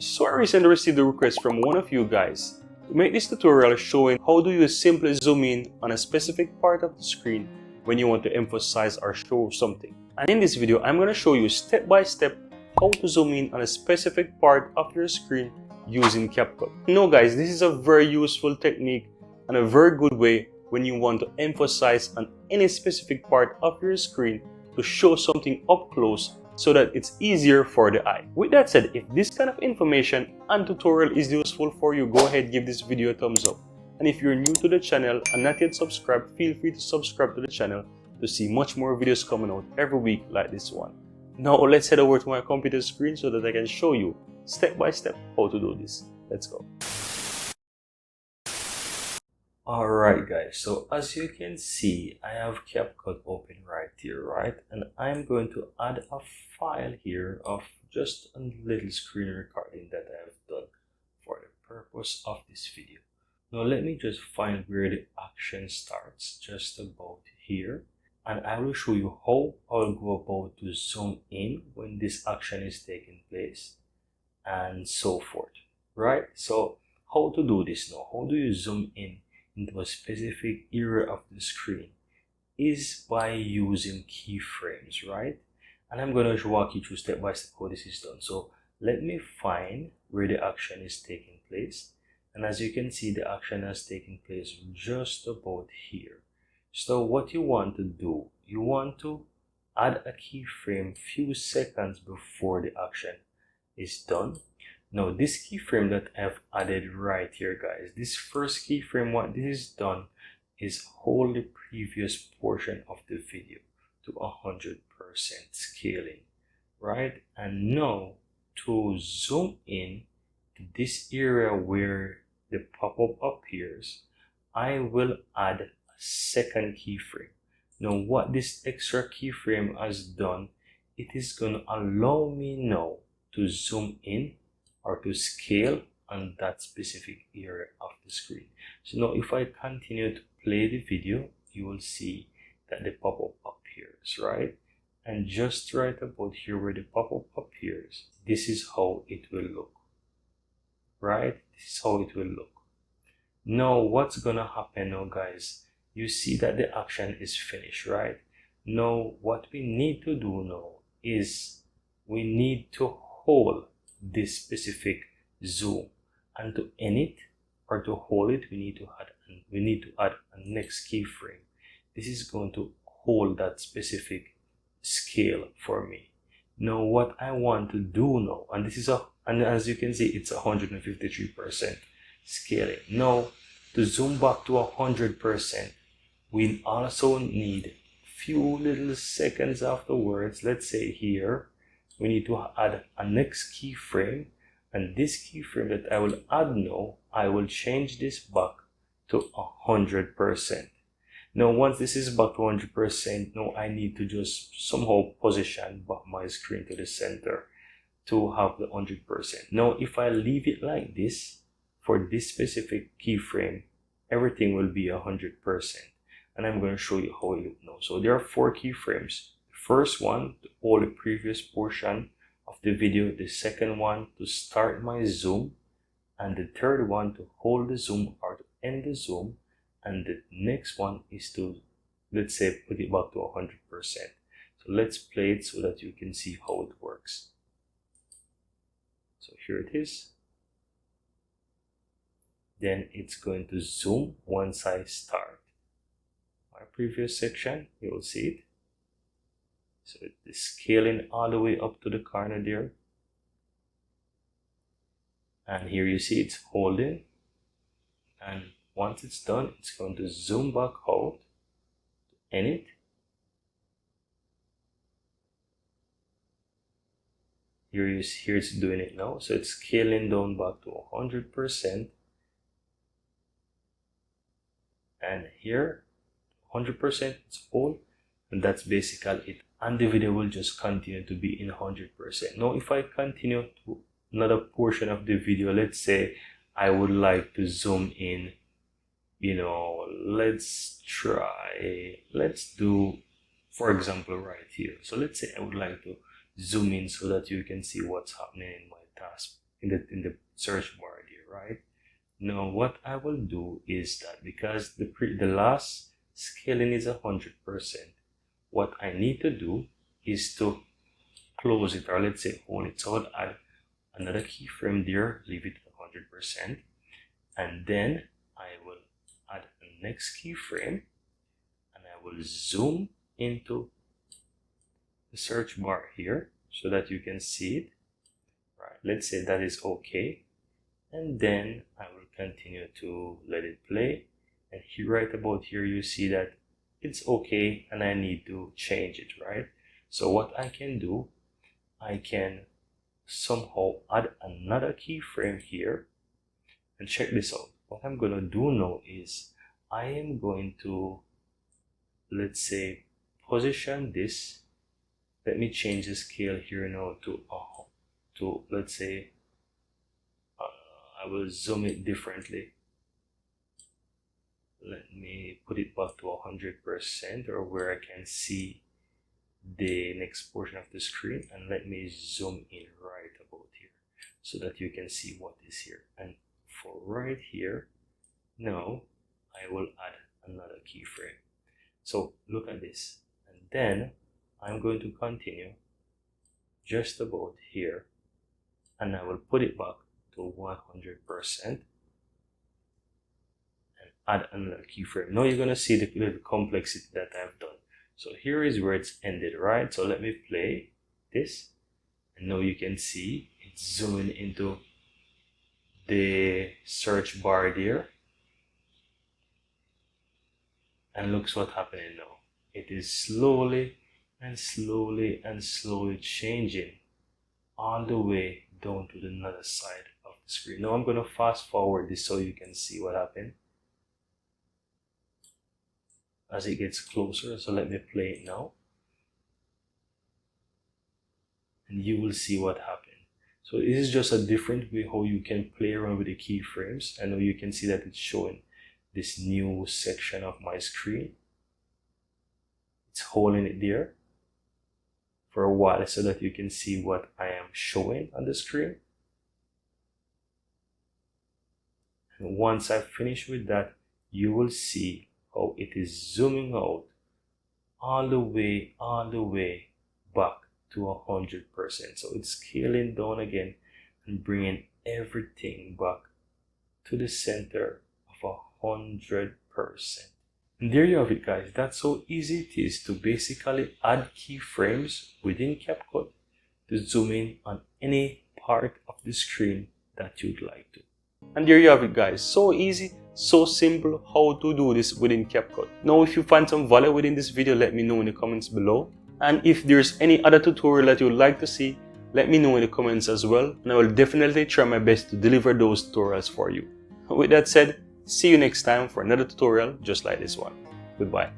So I recently received a request from one of you guys to make this tutorial showing how do you simply zoom in on a specific part of the screen when you want to emphasize or show something. And in this video, I'm going to show you step by step how to zoom in on a specific part of your screen using Capcut. Guys, this is a very useful technique and a very good way when you want to emphasize on any specific part of your screen to show something up close so that it's easier for the eye. With that said, if this kind of information and tutorial is useful for you, go ahead, give this video a thumbs up. And if you're new to the channel and not yet subscribed, feel free to subscribe to the channel to see much more videos coming out every week like this one. Now let's head over to my computer screen so that I can show you step by step how to do this. Let's go. Alright guys, so as you can see, I have Capcut open right here, right? And I'm going to add a file here of just a little screen recording that I have done for the purpose of this video. Now let me just find where the action starts, just about here. And I will show you how I'll go about to zoom in when this action is taking place and so forth, right? So how to do this now? How do you zoom in into a specific area of the screen is by using keyframes, right? And I'm going to walk you through step by step how this is done. So let me find where the action is taking place, and as you can see, the action has taken place just about here. So what you want to do, you want to add a keyframe few seconds before the action is done. Now this keyframe that I've added right here, guys, this first keyframe, what this is done is hold the previous portion of the video to 100% scaling, right? And now to zoom in to this area where the pop-up appears, I will add a second keyframe. Now what this extra keyframe has done, it is going to allow me now to zoom in or to scale on that specific area of the screen. So now if I continue to play the video, you will see that the pop-up appears, right? And just right about here where the pop-up appears, this is how it will look, right? This is how it will look. Now what's gonna happen now, guys? You see that the action is finished, right? Now what we need to do now is we need to hold this specific zoom, and to end it or to hold it, we need to add a next keyframe. This is going to hold that specific scale for me. Now what I want to do now, and this is and as you can see, it's 153% scaling. Now to zoom back to 100%, we also need few little seconds afterwards. Let's say here we need to add a next keyframe, and this keyframe that I will add now, I will change this back to 100%. Now once this is back to 100%, now I need to just somehow position back my screen to the center to have the 100%. Now if I leave it like this for this specific keyframe, everything will be 100%, and I'm going to show you how it looks now. So there are 4 keyframes. First one to hold the previous portion of the video, the second one to start my zoom, and the third one to hold the zoom or to end the zoom, and the next one is to, let's say, put it back to 100%. So let's play it so that you can see how it works. So here it is. Then it's going to zoom once I start my previous section. You will see it. So it's scaling all the way up to the corner there. And here you see it's holding. And once it's done, it's going to zoom back out to end it. Here it's doing it now. So it's scaling down back to 100%. And here, 100% it's all. And that's basically it. And the video will just continue to be in 100%. Now if I continue to another portion of the video, let's say I would like to zoom in, let's do, for example, right here. So let's say I would like to zoom in so that you can see what's happening in my task in the search bar here, right? Now what I will do is that because the last scaling is 100%, what I need to do is to close it, or let's say hold it. So I'll add another keyframe there, leave it at 100%, and then I will add the next keyframe, and I will zoom into the search bar here so that you can see it. Right, let's say that is okay, and then I will continue to let it play, and here, right about here, you see that it's okay and I need to change it, right? So what I can do, I can somehow add another keyframe here, and check this out. What I'm going to do now is I am going to, let's say, position this. Let me change the scale here now to let's say, I will zoom it differently. Let me put it back to 100%, or where I can see the next portion of the screen, and let me zoom in right about here so that you can see what is here. And for right here, now I will add another keyframe. So look at this, and then I'm going to continue just about here, and I will put it back to 100% and add another keyframe. Now you're going to see the little complexity that I've done. So here is where it's ended, right? So let me play this, and now you can see it's zooming into the search bar there, and looks what's happening now. It is slowly and slowly and slowly changing all the way down to the other side of the screen. Now I'm going to fast forward this so you can see what happened as it gets closer. So let me play it now, and you will see what happened. So this is just a different way how you can play around with the keyframes, and now you can see that it's showing this new section of my screen. It's holding it there for a while so that you can see what I am showing on the screen. And once I finish with that, you will see how it is zooming out all the way back to 100%. So it's scaling down again and bringing everything back to the center of 100%. And there you have it, guys. That's how easy it is to basically add keyframes within Capcut to zoom in on any part of the screen that you'd like to. And there you have it, guys. So easy, so simple how to do this within Capcut. Now if you find some value within this video, let me know in the comments below. And if there's any other tutorial that you would like to see, let me know in the comments as well, and I will definitely try my best to deliver those tutorials for you. With that said, see you next time for another tutorial just like this one. Goodbye.